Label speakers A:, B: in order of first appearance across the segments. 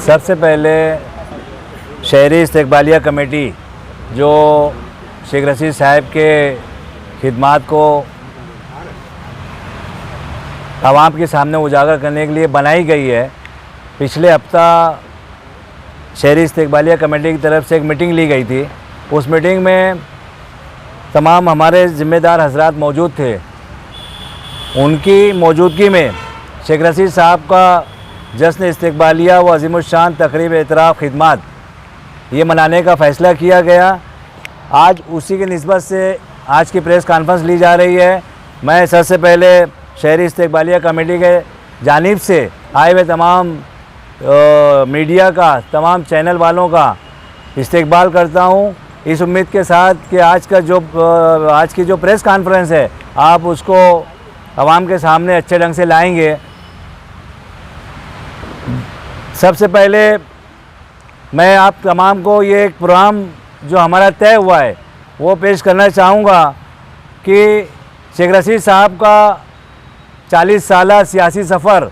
A: सबसे पहले शहरी इस्तकबालिया कमेटी जो शेख रशीद साहब के खिदमात को आवाम के सामने उजागर करने के लिए बनाई गई है। पिछले हफ्ता शहरी इस्तकबालिया कमेटी की तरफ से एक मीटिंग ली गई थी। उस मीटिंग में तमाम हमारे ज़िम्मेदार हजरात मौजूद थे। उनकी मौजूदगी में शेख रशीद साहब का जश्न इस्तकबालिया व अज़ीमुश्शान तक़रीब एतराफ़ खिदमात ये मनाने का फ़ैसला किया गया। आज उसी की निस्बत से आज की प्रेस कॉन्फ्रेंस ली जा रही है। मैं सबसे पहले शहरी इस्तकबालिया कमेटी के जानिब से आए हुए तमाम मीडिया का, तमाम चैनल वालों का इस्तकबाल करता हूँ, इस उम्मीद के साथ कि आज की जो प्रेस कॉन्फ्रेंस है आप उसको आवाम के सामने अच्छे ढंग से लाएंगे। सबसे पहले मैं आप तमाम को ये एक प्रोग्राम जो हमारा तय हुआ है वो पेश करना चाहूँगा कि शेख रशीद साहब का 40 साला सियासी सफ़र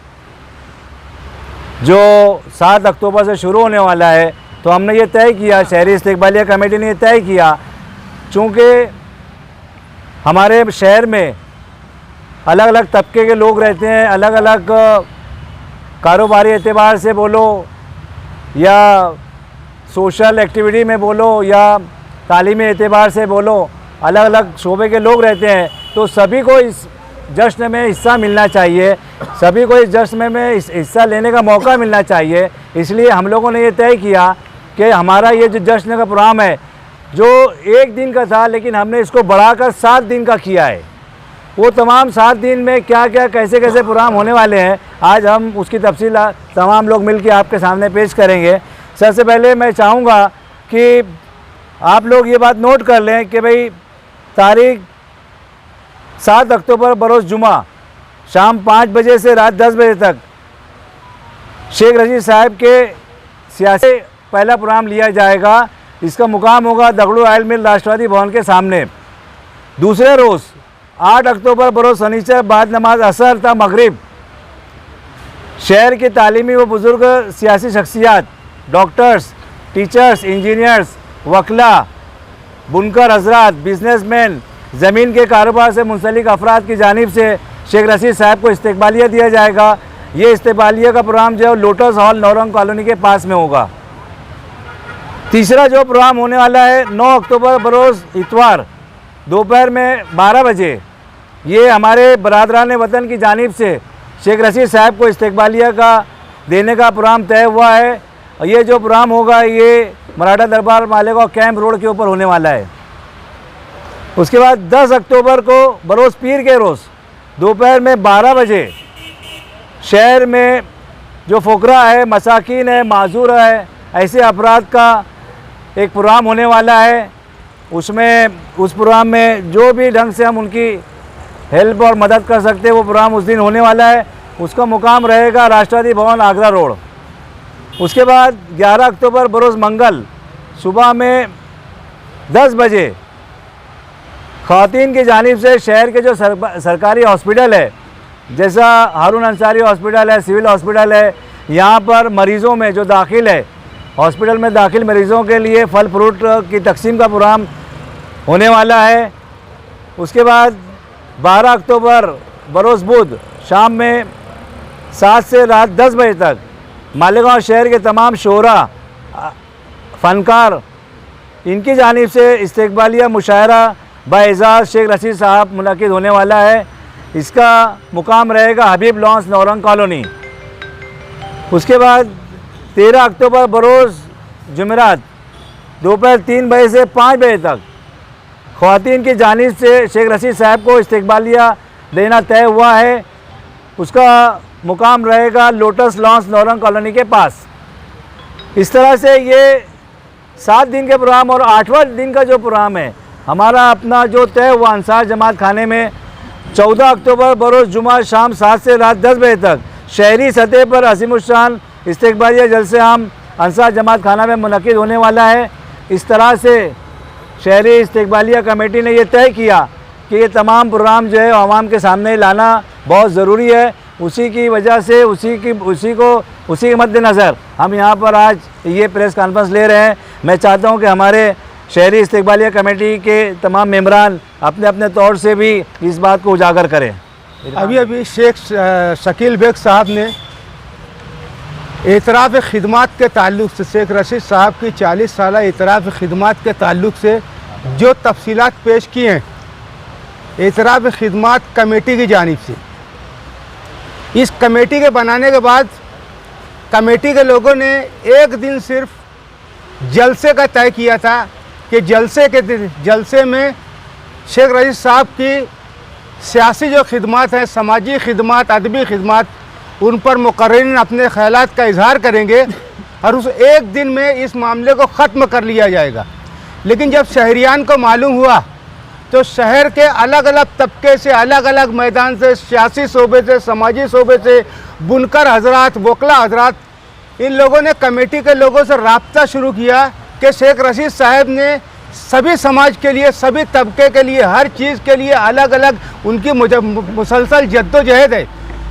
A: जो 7 अक्टूबर से शुरू होने वाला है, तो हमने ये तय किया, शहरी इस्तकबालिया कमेटी ने ये तय किया, चूँकि हमारे शहर में अलग अलग तबके के लोग रहते हैं, अलग अलग कारोबारी एतबार से बोलो या सोशल एक्टिविटी में बोलो या तालीमी एतबार से बोलो, अलग अलग शोबे के लोग रहते हैं। तो सभी को इस जश्न में हिस्सा मिलना चाहिए, सभी को इस जश्न में हिस्सा लेने का मौका मिलना चाहिए। इसलिए हम लोगों ने ये तय किया कि हमारा ये जो जश्न का प्रोग्राम है जो 1 दिन का था, लेकिन हमने इसको बढ़ाकर 7 दिन का किया है। वो तमाम 7 दिन में क्या क्या कैसे कैसे प्रोग्राम होने वाले हैं, आज हम उसकी तफसील तमाम लोग मिल के आपके सामने पेश करेंगे। सबसे पहले मैं चाहूँगा कि आप लोग ये बात नोट कर लें कि भाई तारीख 7 अक्टूबर बरोज़ जुमा शाम 5 बजे से रात 10 बजे तक शेख रशीद साहब के सियासी पहला प्रोग्राम लिया जाएगा। इसका मुकाम होगा दगड़ू ऑयल मिल राष्ट्रवादी भवन के सामने। दूसरे रोज़ 8 अक्टूबर बरोज़ शनिचर बाद नमाज असर था मगरिब शहर के तालीमी व बुज़ुर्ग सियासी शख्सियात, डॉक्टर्स, टीचर्स, इंजीनियर्स, वकला, बुनकर हजरात, बिजनेसमैन, ज़मीन के कारोबार से मुंसलिक अफराद की जानिब से शेख रशीद साहब को इस्तकबालिया दिया जाएगा। ये इस्तकबालिया का प्रोग्राम जो है लोटस हॉल नौरंग कॉलोनी के पास में होगा। तीसरा जो प्रोग्राम होने वाला है 9 अक्टूबर बरोज़ इतवार दोपहर में 12 बजे, ये हमारे बरादरान वतन की जानिब से शेख रशीद साहब को इस्तकबालिया का देने का प्रोग्राम तय हुआ है। ये जो प्रोग्राम होगा ये मराठा दरबार मालेगांव कैंप रोड के ऊपर होने वाला है। उसके बाद 10 अक्टूबर को बरोज़ पीर के रोज़ दोपहर में 12 बजे शहर में जो फ़ुकरा है, मसाकीन है, माजूर है, ऐसे अफराद का एक प्रोग्राम होने वाला है। उस प्रोग्राम में जो भी ढंग से हम उनकी हेल्प और मदद कर सकते हैं वो प्रोग्राम उस दिन होने वाला है। उसका मुकाम रहेगा राष्ट्रवादी भवन आगरा रोड। उसके बाद 11 अक्टूबर बरोज़ मंगल सुबह में 10 बजे ख़वातीन की जानिब से शहर के जो सरकारी हॉस्पिटल है, जैसा हारून अंसारी हॉस्पिटल है, सिविल हॉस्पिटल है, यहाँ पर मरीज़ों में जो दाखिल है, हॉस्पिटल में दाखिल मरीज़ों के लिए फल फ्रूट की तकसीम का प्रोग्राम होने वाला है। उसके बाद 12 अक्टूबर बरोज़ बुध शाम में 7 से रात 10 बजे तक मालेगांव शहर के तमाम शोरा, फ़नकार, इनकी जानिब से इस्तकबालिया मुशायरा बाएज़ाज़ शेख रशीद साहब मुनक़िद होने वाला है। इसका मुकाम रहेगा हबीब लॉन्स नौरंग कॉलोनी। उसके बाद 13 अक्टूबर बरोज़ जुमेरात दोपहर 3 बजे से 5 बजे तक ख़वातीन की जानिब से शेख रशीद साहब को इस्तकबालिया देना तय हुआ है। उसका मुकाम रहेगा लोटस लॉन्स नौरंग कॉलोनी के पास। इस तरह से ये 7 दिन के प्रोग्राम और 8वां दिन का जो प्रोग्राम है हमारा अपना जो तय हुआ अंसार जमात खाने में 14 अक्टूबर बरोज़ जुमा शाम 7 से रात 10 बजे तक शहरी सतह पर अज़ीमुश्शान इस्तकबालिया जलसे आम अंसार जमात खाना में मुनक़िद होने वाला है। इस तरह से शहरी इस्तकबालिया कमेटी ने यह तय किया कि ये तमाम प्रोग्राम जो है आवाम के सामने लाना बहुत ज़रूरी है। उसी की वजह से उसी के मद्देनज़र हम यहाँ पर आज ये प्रेस कॉन्फ्रेंस ले रहे हैं। मैं चाहता हूँ कि हमारे शहरी इस्तिकबालिया कमेटी के तमाम मेंबरान अपने अपने तौर से भी इस बात को उजागर करें।
B: अभी शेख शकील बेग साहब ने एतराफ़ खिदमत के ताल्लुक़ से, शेख रशीद साहब की 40 साल एतराफ़ खिदमत के ताल्लुक़ से जो तफसीलात पेश किए हैं एतराफ़ खिदमत कमेटी की जानिब से, इस कमेटी के बनाने के बाद कमेटी के लोगों ने एक दिन सिर्फ जलसे का तय किया था कि जलसे में शेख रशीद साहब की सियासी जो खिदमत है, समाजी खिदमत, अदबी खिदमत, उन पर मुकर्रिरीन अपने ख़यालात का इजहार करेंगे और उस एक दिन में इस मामले को ख़त्म कर लिया जाएगा। लेकिन जब शहरियान को मालूम हुआ तो शहर के अलग अलग तबके से, अलग अलग मैदान से, सियासी शोबे से, समाजी शोबे से, बुनकर हजरात, वकला हजरात, इन लोगों ने कमेटी के लोगों से रब्ता शुरू किया कि शेख रशीद साहब ने सभी समाज के लिए, सभी तबके के लिए, हर चीज़ के लिए अलग अलग उनकी मुसलसल जद्दोजहद है,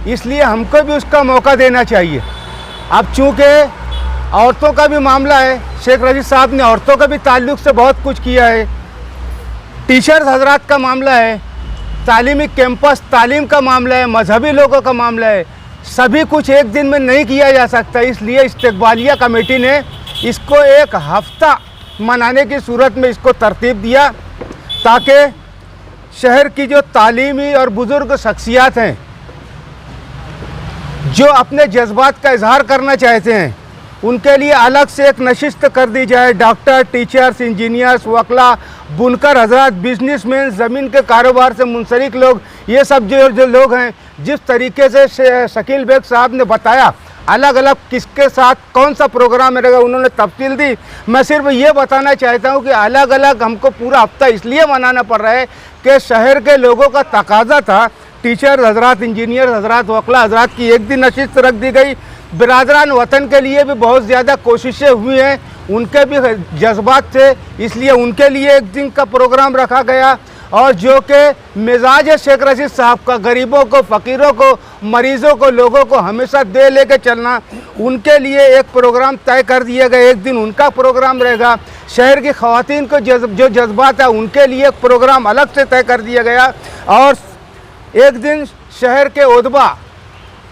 B: इसलिए हमको भी उसका मौका देना चाहिए। अब चूँकि औरतों का भी मामला है, शेख रशीद साहब ने औरतों का भी ताल्लुक़ से बहुत कुछ किया है, टीचर्स हजरात का मामला है, तालीमी कैंपस तालीम का मामला है, मजहबी लोगों का मामला है, सभी कुछ एक दिन में नहीं किया जा सकता। इसलिए इस्तिकबालिया कमेटी ने इसको एक हफ्ता मनाने की सूरत में इसको तरतीब दिया ताकि शहर की जो तालीमी और बुज़ुर्ग शख्सियात हैं जो अपने जज्बात का इजहार करना चाहते हैं उनके लिए अलग से एक नशिस्त कर दी जाए। डॉक्टर, टीचर्स, इंजीनियर्स, वकला, बुनकर हजरात, बिजनेसमैन, ज़मीन के कारोबार से मुंसलिक लोग, ये सब जो लोग हैं, जिस तरीके से शकील बेग साहब ने बताया अलग अलग किसके साथ कौन सा प्रोग्राम रहेगा, उन्होंने तफसील दी। मैं सिर्फ ये बताना चाहता हूँ कि अलग अलग हमको पूरा हफ्ता इसलिए मनाना पड़ रहा है कि शहर के लोगों का तकाजा था। टीचर हजरात, इंजीनियर हजरात, वकला हजरात की एक दिन नशिस्त रख दी गई। बिरादरान वतन के लिए भी बहुत ज़्यादा कोशिशें हुई हैं, उनके भी जज्बात थे, इसलिए उनके लिए एक दिन का प्रोग्राम रखा गया। और जो कि मिजाज है शेख रशीद साहब का, गरीबों को, फ़कीरों को, मरीज़ों को, लोगों को हमेशा दे लेके चलना, उनके लिए एक प्रोग्राम तय कर दिया गया। एक दिन उनका प्रोग्राम रहेगा। शहर की ख़वातीन को जो जज्बात है उनके लिए एक प्रोग्राम अलग से तय कर दिया गया। और एक दिन शहर के उदबा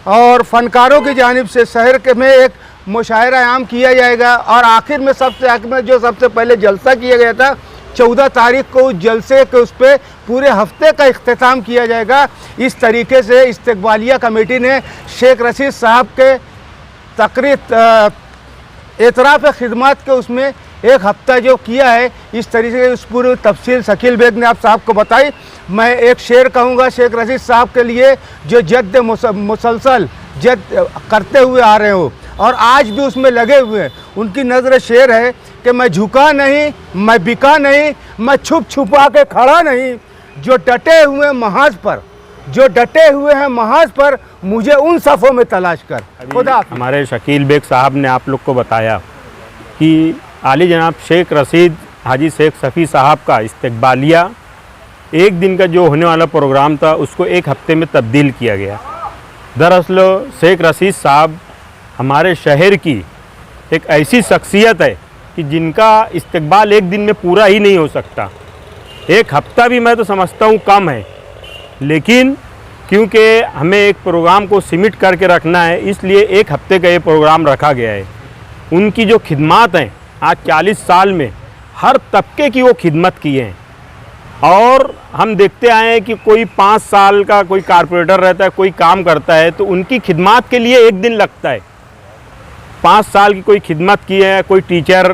B: और फ़नकारों की जानिब से शहर के में एक मुशायरा आम किया जाएगा। और आखिर में सबसे पहले जलसा किया गया था 14 तारीख को, उस जलसे के उस पर पूरे हफ्ते का इख्तिताम किया जाएगा। इस तरीके से इस्तिकबालिया कमेटी ने शेख रशीद साहब के तकरीर एतराफ़ खिदमत के उसमें एक हफ्ता जो किया है, इस तरीके से उस पूरी तफसील शकील बेग ने आप साहब को बताई। मैं एक शेर कहूँगा शेख रशीद साहब के लिए जो जद्द मुसलसल जद करते हुए आ रहे हो और आज भी उसमें लगे हुए हैं। उनकी नज़र शेर है कि मैं झुका नहीं, मैं बिका नहीं, मैं छुप छुपा के खड़ा नहीं, जो डटे हुए महाज पर, जो डटे हुए हैं महाज पर, मुझे उन सफ़ों में तलाश कर। खुदा
C: हमारे शकील बेग साहब ने आप लोग को बताया कि आली जनाब शेख रशीद हाजी शेख सफ़ी साहब का इस्तिकबालिया एक दिन का जो होने वाला प्रोग्राम था उसको एक हफ्ते में तब्दील किया गया। दरअसल शेख रशीद साहब हमारे शहर की एक ऐसी शख्सियत है कि जिनका इस्तकबाल एक दिन में पूरा ही नहीं हो सकता। एक हफ्ता भी मैं तो समझता हूँ कम है, लेकिन क्योंकि हमें एक प्रोग्राम को सिमिट करके रखना है इसलिए एक हफ्ते का ये प्रोग्राम रखा गया है। उनकी जो खिदमत हैं, आज 40 साल में हर तबके की वो खिदमत किए हैं। और हम देखते आए हैं कि कोई 5 साल का कोई कारपोरेटर रहता है, कोई काम करता है तो उनकी खिदमत के लिए एक दिन लगता है। 5 साल की कोई खिदमत की है, कोई टीचर,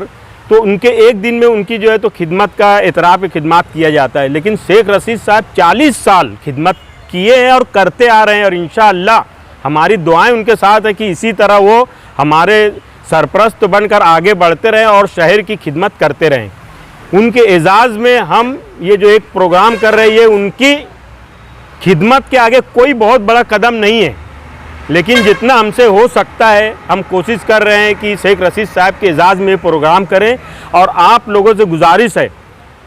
C: तो उनके एक दिन में उनकी जो है तो खिदमत का एतराफ़ खिदमत किया जाता है। लेकिन शेख रशीद साहब 40 साल खिदमत किए हैं और करते आ रहे हैं और इंशाअल्लाह हमारी दुआएं उनके साथ है कि इसी तरह वो हमारे सरपरस्त बनकर आगे बढ़ते रहें और शहर की खिदमत करते रहें। उनके एजाज़ में हम ये जो एक प्रोग्राम कर रहे हैं, ये उनकी खिदमत के आगे कोई बहुत बड़ा कदम नहीं है, लेकिन जितना हमसे हो सकता है हम कोशिश कर रहे हैं कि शेख रशीद साहब के एजाज़ में प्रोग्राम करें। और आप लोगों से गुजारिश है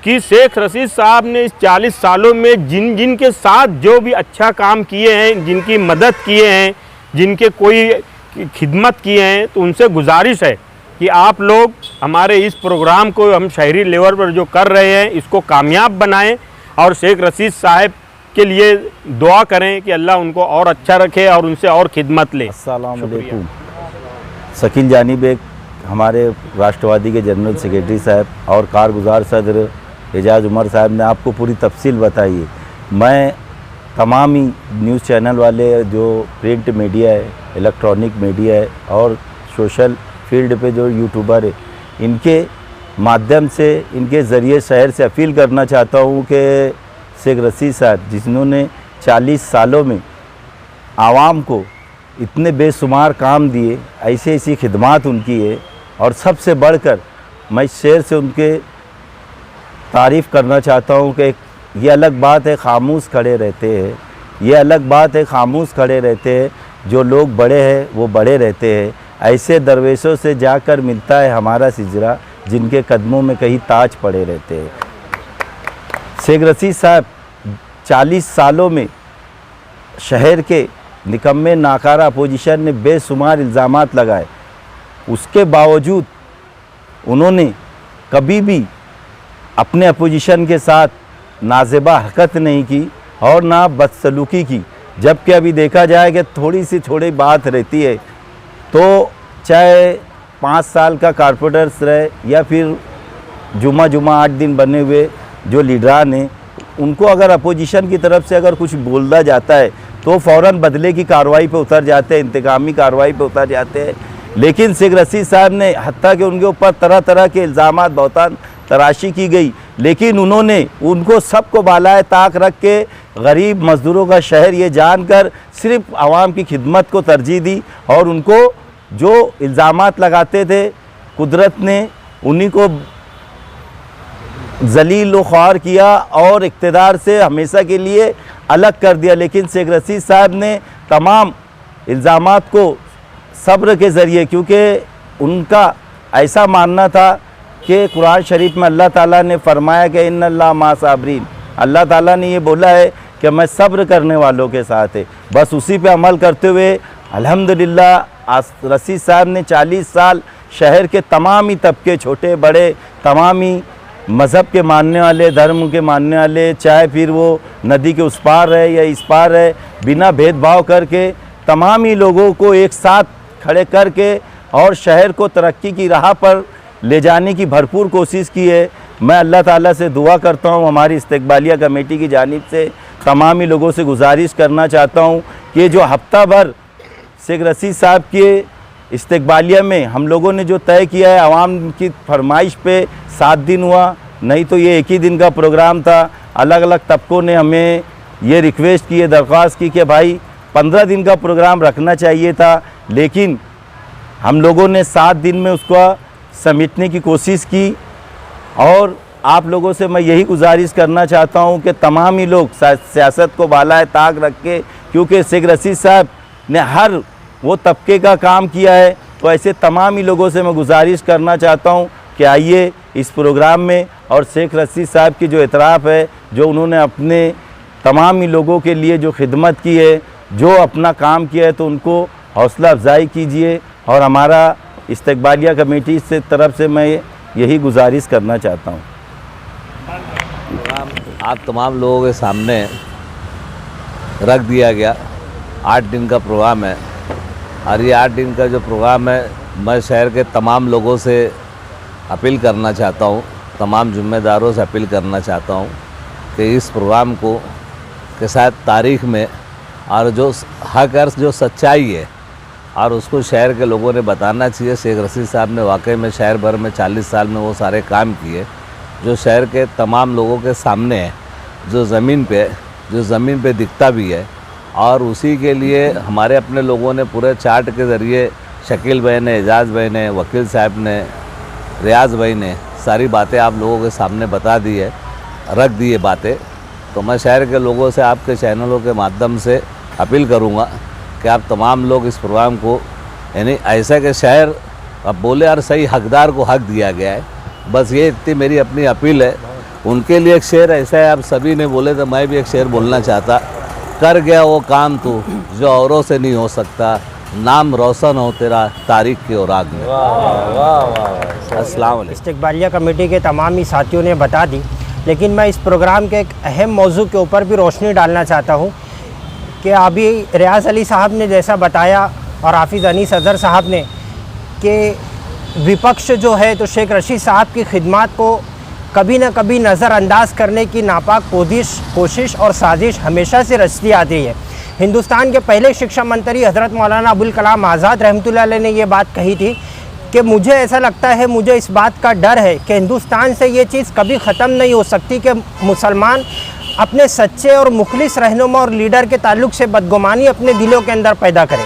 C: कि शेख रशीद साहब ने इस 40 सालों में जिन के साथ जो भी अच्छा काम किए हैं, जिनकी मदद किए हैं, जिनके कोई खिदमत किए हैं, तो उनसे गुजारिश है कि आप लोग हमारे इस प्रोग्राम को हम शहरी लेवल पर जो कर रहे हैं इसको कामयाब बनाएं और शेख रशीद साहब के लिए दुआ करें कि अल्लाह उनको और अच्छा रखे और उनसे और खिदमत ले।
D: अस्सलाम वालेकुम। शकील जानिब एक हमारे राष्ट्रवादी के जनरल सेक्रेटरी साहब और कारगुजार सदर एजाज उमर साहब ने आपको पूरी तफसील बताई है। मैं तमाम ही न्यूज़ चैनल वाले जो प्रिंट मीडिया है, इलेक्ट्रॉनिक मीडिया है और सोशल फील्ड पे जो यूट्यूबर है, इनके माध्यम से, इनके ज़रिए शहर से अपील करना चाहता हूँ कि शेख रशीद साहब जिन्होंने 40 सालों में आवाम को इतने बेशुमार काम दिए, ऐसी ऐसी खिदमात उनकी है और सबसे बढ़कर मैं शेर से उनके तारीफ़ करना चाहता हूँ कि ये अलग बात है खामोश खड़े रहते हैं, ये अलग बात है खामोश खड़े रहते हैं, जो लोग बड़े हैं वो बड़े रहते हैं। ऐसे दरवेशों से जाकर मिलता है हमारा सिजरा, जिनके कदमों में कहीं ताज पड़े रहते हैं। शेख रशीद साहब 40 सालों में शहर के निकम्मे नाकारा अपोजिशन ने बेशुमार इल्ज़ामात लगाए, उसके बावजूद उन्होंने कभी भी अपने अपोजिशन के साथ नाज़ेबा हरकत नहीं की और ना बदसलूकी की। जबकि अभी देखा जाए कि थोड़ी बात रहती है तो चाहे 5 साल का कारपोरेटर्स रहे या फिर जुमा 8 दिन बने हुए जो लीडरान हैं, उनको अगर अपोजिशन की तरफ से अगर कुछ बोला जाता है तो फ़ौरन बदले की कार्रवाई पे उतर जाते हैं, इंतकामी कार्रवाई पे उतर जाते हैं। लेकिन शेख रशीद साहब ने हत्ता कि उनके ऊपर तरह तरह के इल्ज़ामात बहुतान तराशी की गई, लेकिन उन्होंने उनको सबको बालाए ताक रख के गरीब मज़दूरों का शहर ये जानकर सिर्फ आवाम की खिदमत को तरजीह दी और उनको जो इल्ज़ामात लगाते थे कुदरत ने उन्हीं को जलील व ख्वार किया और इक़्तिदार से हमेशा के लिए अलग कर दिया। लेकिन शेख रशीद साहब ने तमाम इल्ज़ामात को सब्र के ज़रिए, क्योंकि उनका ऐसा मानना था कि कुरान शरीफ में अल्लाह ताला ने फरमाया कि इन्नल्लाह मा साबरीन, अल्लाह ताला ने ये बोला है कि मैं सब्र करने वालों के साथ है। बस उसी पे अमल करते हुए अल्हम्दुलिल्लाह रशीद साहब ने 40 साल शहर के तमाम ही तबके, छोटे बड़े, तमाम ही मज़हब के मानने वाले, धर्म के मानने वाले, चाहे फिर वो नदी के उस पार रहे या इस पार रहे, बिना भेदभाव करके तमाम ही लोगों को एक साथ खड़े करके और शहर को तरक्की की राह पर ले जाने की भरपूर कोशिश की है। मैं अल्लाह ताला से दुआ करता हूँ, हमारी इस्तकबालिया कमेटी की जानिब से तमाम ही लोगों से गुजारिश करना चाहता हूँ कि जो हफ्ता भर शेख रशीद साहब के इस्तकबालिया में हम लोगों ने जो तय किया है, आवाम की फरमाइश पे 7 दिन हुआ, नहीं तो ये एक ही दिन का प्रोग्राम था। अलग अलग तबकों ने हमें ये रिक्वेस्ट की है, दरख्वास्त की कि भाई 15 दिन का प्रोग्राम रखना चाहिए था, लेकिन हम लोगों ने 7 दिन में उसको समेटने की कोशिश की। और आप लोगों से मैं यही गुजारिश करना चाहता हूं कि तमाम ही लोग सियासत को बालाए ताक रख के, क्योंकि शेख रशीद साहब ने हर वो तबके का काम किया है, तो ऐसे तमाम ही लोगों से मैं गुजारिश करना चाहता हूं कि आइए इस प्रोग्राम में और शेख रशीद साहब की जो इतराफ़ है, जो उन्होंने अपने तमाम ही लोगों के लिए जो खिदमत की है, जो अपना काम किया है, तो उनको हौसला अफजाई कीजिए। और हमारा इस्तकबालिया कमेटी से तरफ से मैं यही गुजारिश करना चाहता हूँ।
E: आप तमाम लोगों के सामने रख दिया गया। 8 दिन का प्रोग्राम है और ये 8 दिन का जो प्रोग्राम है, मैं शहर के तमाम लोगों से अपील करना चाहता हूँ, तमाम ज़िम्मेदारों से अपील करना चाहता हूँ कि इस प्रोग्राम को के साथ तारीख़ में और जो हक और जो सच्चाई है और उसको शहर के लोगों ने बताना चाहिए। शेख रशीद साहब ने वाकई में शहर भर में 40 साल में वो सारे काम किए जो शहर के तमाम लोगों के सामने है, जो ज़मीन पे दिखता भी है। और उसी के लिए हमारे अपने लोगों ने पूरे चार्ट के ज़रिए, शकील भाई ने, एजाज भाई ने, वकील साहब ने, रियाज भाई ने सारी बातें आप लोगों के सामने बता दी है, रख दी है बातें। तो मैं शहर के लोगों से आपके चैनलों के माध्यम से अपील करूँगा कि आप तमाम लोग इस प्रोग्राम को, यानी ऐसा कि शहर अब बोले और सही हकदार को हक दिया गया है। बस ये इतनी मेरी अपनी अपील है उनके लिए एक शेर ऐसा है, आप सभी ने बोले तो मैं भी एक शेर बोलना चाहता। कर गया वो काम तू जो औरों से नहीं हो सकता, नाम रोशन हो तेरा तारीख की औराक में। अस्सलाम वालेकुम।
F: इस्तकबालिया कमेटी के तमाम ही साथियों ने बता दी, लेकिन मैं इस प्रोग्राम के एक अहम मौजू के ऊपर भी रोशनी डालना चाहता हूँ कि अभी रियाज अली साहब ने जैसा बताया और हाफिज़ अनीस अज़हर साहब ने कि विपक्ष जो है तो शेख रशीद साहब की खिदमत को कभी न कभी नज़रअंदाज करने की नापाक कोशिश और साजिश हमेशा से रचती आती है। हिंदुस्तान के पहले शिक्षा मंत्री हज़रत मौलाना अबुल कलाम आज़ाद रहमतुल्लाह अलैह ने ये बात कही थी कि मुझे ऐसा लगता है, मुझे इस बात का डर है कि हिंदुस्तान से ये चीज़ कभी ख़त्म नहीं हो सकती कि मुसलमान अपने सच्चे और मुखलिस रहनुमा और लीडर के ताल्लुक़ से बदगुमानी अपने दिलों के अंदर पैदा करे।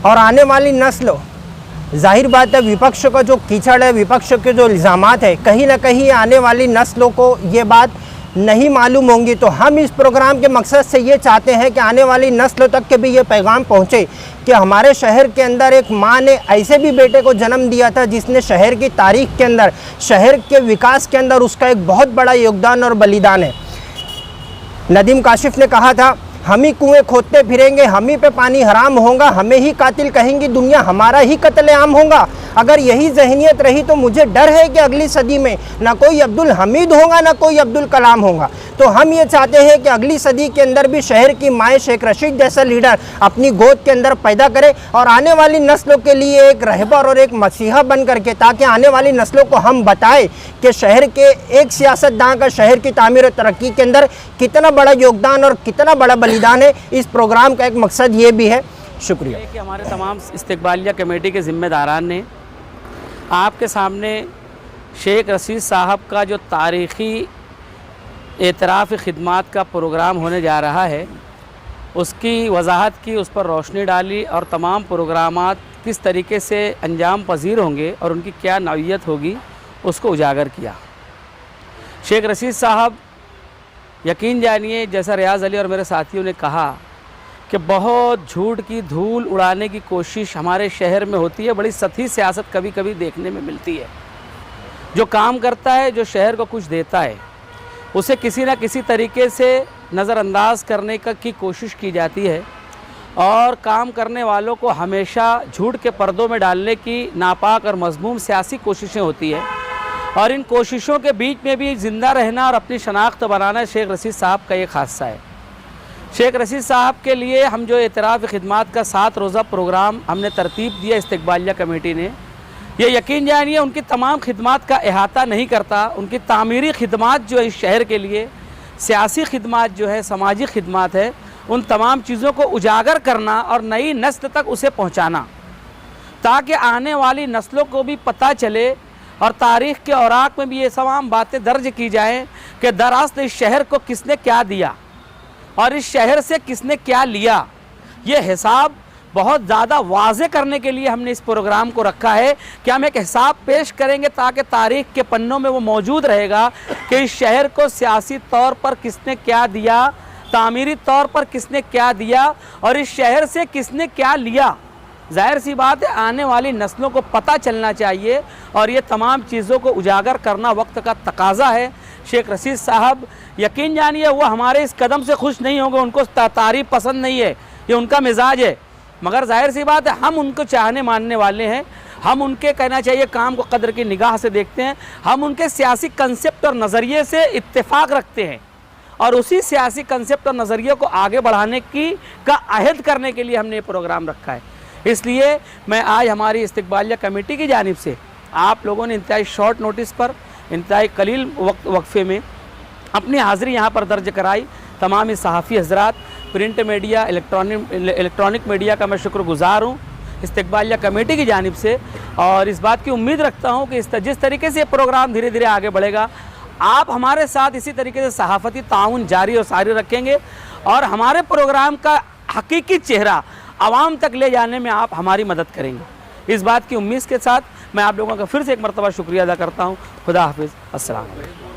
F: और आने वाली नस्ल, जाहिर बात है विपक्ष का जो कीचड़ है, विपक्ष के जो इल्ज़ामात है, कहीं ना कहीं आने वाली नस्लों को ये बात नहीं मालूम होंगी। तो हम इस प्रोग्राम के मकसद से ये चाहते हैं कि आने वाली नस्ल तक के भी ये पैगाम पहुँचे कि हमारे शहर के अंदर एक माँ ने ऐसे भी बेटे को जन्म दिया था जिसने शहर की तारीख़ के अंदर, शहर के विकास के अंदर उसका एक बहुत बड़ा योगदान और बलिदान है। नदीम काशिफ ने कहा था, हम ही कुएँ खोदते फिरेंगे, हम ही पे पानी हराम होगा, हमें ही कातिल कहेंगी दुनिया, हमारा ही कत्लेआम होगा। अगर यही जहनीत रही तो मुझे डर है कि अगली सदी में ना कोई अब्दुल हमीद होगा ना कोई अब्दुल कलाम होगा। तो हम ये चाहते हैं कि अगली सदी के अंदर भी शहर की माए शेख रशीद जैसा लीडर अपनी गोद के अंदर पैदा करे और आने वाली नस्लों के लिए एक रहबर और एक मसीहा बन करके, ताकि आने वाली नस्लों को हम बताएं कि शहर के एक सियासतदान का शहर की तामीर और तरक्की के अंदर कितना बड़ा योगदान और कितना बड़ा बलिदान है। इस प्रोग्राम का एक मकसद ये भी है। शुक्रिया।
G: कि हमारे तमाम इस्तकबालिया कमेटी के ज़िम्मेदारान ने आपके सामने शेख रशीद साहब का जो तारीख़ी एतराफ़ खिदमत का प्रोग्राम होने जा रहा है उसकी वजाहत की, उस पर रोशनी डाली और तमाम प्रोग्रामात किस तरीके से अंजाम पजीर होंगे और उनकी क्या नौइयत होगी उसको उजागर किया। शेख रशीद साहब, यकीन जानिए, जैसा रियाज अली और मेरे साथियों ने कहा कि बहुत झूठ की धूल उड़ाने की कोशिश हमारे शहर में होती है। बड़ी सतही सियासत कभी कभी देखने में मिलती है। जो काम करता है, जो शहर को कुछ देता है, उसे किसी न किसी तरीके से नज़रअंदाज करने की कोशिश की जाती है और काम करने वालों को हमेशा झूठ के पर्दों में डालने की नापाक और मज़मूम सियासी कोशिशें होती है। और इन कोशिशों के बीच में भी ज़िंदा रहना और अपनी शनाख्त बनाना शेख रशीद साहब का एक हादसा है। शेख रशीद साहब के लिए हम जो एतराफ़ खिदमत का 7 रोज़ा प्रोग्राम हमने तरतीब दिया इस्तकबालिया कमेटी ने, ये यकीन जानिए उनकी तमाम खिदमत का अहाता नहीं करता। उनकी तामीरी खिदमत जो है इस शहर के लिए, सियासी खिदमत जो है, समाजी खिदमत है, उन तमाम चीज़ों को उजागर करना और नई नस्ल तक उसे पहुँचाना, ताकि आने वाली नस्लों को भी पता चले और तारीख़ के औराक में भी ये तमाम बातें दर्ज की जाएँ कि दरअसल इस शहर को किसने क्या दिया और इस शहर से किसने क्या लिया। ये हिसाब बहुत ज़्यादा वाज़े करने के लिए हमने इस प्रोग्राम को रखा है कि हम एक हिसाब पेश करेंगे ताकि तारीख़ के पन्नों में वो मौजूद रहेगा कि इस शहर को सियासी तौर पर किसने क्या दिया, तामीरी तौर पर किसने क्या दिया और इस शहर से किसने क्या लिया। जाहिर सी बात है, आने वाली नस्लों को पता चलना चाहिए और ये तमाम चीज़ों को उजागर करना वक्त का तकाज़ा है। शेख रशीद साहब, यकीन जानिए, वो हमारे इस कदम से खुश नहीं होंगे, उनको तारीफ़ पसंद नहीं है, ये उनका मिजाज है। मगर जाहिर सी बात है, हम उनको चाहने मानने वाले हैं, हम उनके कहना चाहिए काम को कदर की निगाह से देखते हैं, हम उनके सियासी कंसेप्ट और नज़रिए से इत्तेफाक रखते हैं और उसी सियासी कंसेप्ट और नज़रिए को आगे बढ़ाने का अहद करने के लिए हमने ये प्रोग्राम रखा है। इसलिए मैं आज हमारी इस्तकबालिया कमेटी की जानिब से आप लोगों ने इंतहाई शॉर्ट नोटिस पर, इंतहाई कलील वक्फे में अपनी हाज़िरी यहाँ पर दर्ज कराई। तमाम सहाफ़ी हज़रात, प्रिंट मीडिया, इलेक्ट्रॉनिक मीडिया का मैं शुक्रगुज़ार हूँ इस्तकबालिया कमेटी की जानिब से और इस बात की उम्मीद रखता हूँ कि जिस तरीके से ये प्रोग्राम धीरे धीरे आगे बढ़ेगा, आप हमारे साथ इसी तरीके से सहाफ़ती ताउन जारी और सारी रखेंगे और हमारे प्रोग्राम का हकीकी चेहरा आवाम तक ले जाने में आप हमारी मदद करेंगे। इस बात की उम्मीद के साथ मैं आप लोगों का फिर से एक मरतबा शुक्रिया अदा करता हूँ। खुदा हाफिज़। अस्सलाम वालेकुम।